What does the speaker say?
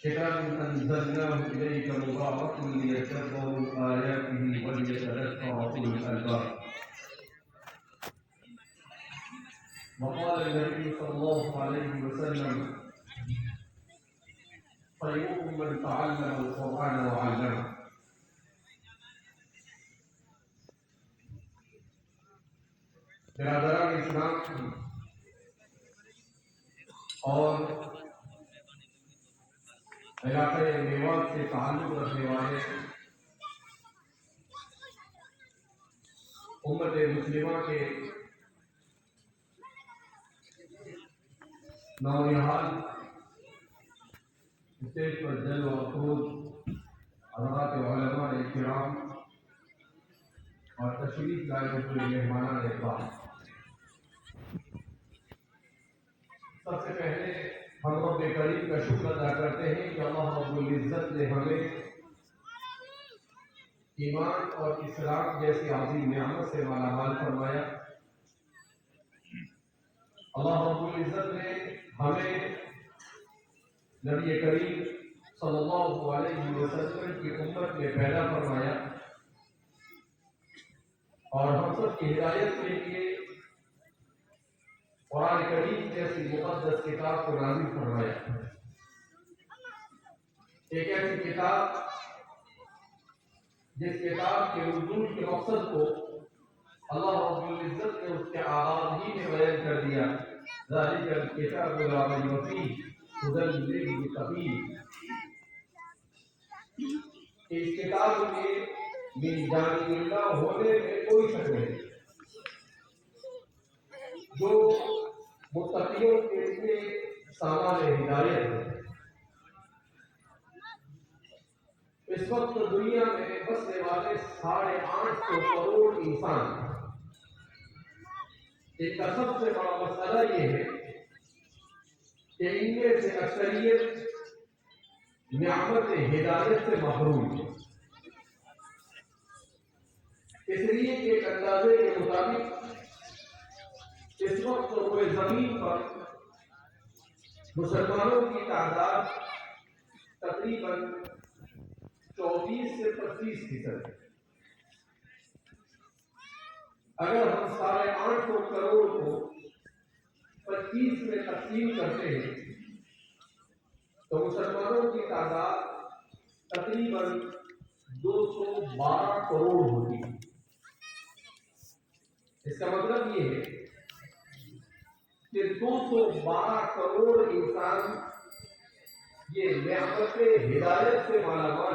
كتاب أنزلناه إليك مبارك ليتدبروا آياته وليتذكر أولو الألباب. وقال النبي صلى الله عليه وسلم: خيركم من تعلم القرآن وعلمه. برادران اسلام اور علاقہ میوات سے تعلق رکھنے والے امت مسلمہ کے نوجوان اسٹیج پر جل و افروز حضرات علماء کرام اور تشریف لائے ہوئے مہمانان اکرام، سب سے پہلے ہم رب کریم کا شکر ادا کرتے ہیں کہ اللہ رب العزت نے ہمیں ایمان اور اسلام جیسی عظیم نعمت سے مالا مال فرمایا۔ اللہ رب العزت نے ہمیں نبی کریم صلی اللہ علیہ وسلم کی امت میں پیدا فرمایا اور ہم سب کی ہدایت کے لیے قرآن کریم جیسی مقدس کتاب کو نازل فرمایا، ایک ایسی کتاب جس کتاب کے نزول کے مقصد کو اللہ رب العزت نے اس کے آغاز ہی میں بیان کر دیا۔ ذالک الکتاب لا ریب فیہ ھدی للمتقین، اس کتاب میں من جانب اللہ ہونے میں کوئی شک نہیں، جو متقیوں کے لیے سامان ہدایت ہے۔ اس وقت دنیا میں بسنے والے 850 کروڑ انسان، ان کا سب سے بڑا مسئلہ یہ ہے کہ ان میں سے اکثریت نعمت ہدایت سے محروم ہے۔ اس لیے ایک اندازے کے مطابق اس وقت روئے زمین پر مسلمانوں کی تعداد تقریباً 24 سے 25% ہے۔ اگر ہم 850 کروڑ کو 25 میں تقسیم کرتے ہیں تو مسلمانوں کی تعداد تقریباً 212 کروڑ ہوتی ہے۔ اس کا مطلب یہ ہے کہ 212 کروڑ انسان یہ نعمت ہدایت سے مالا مال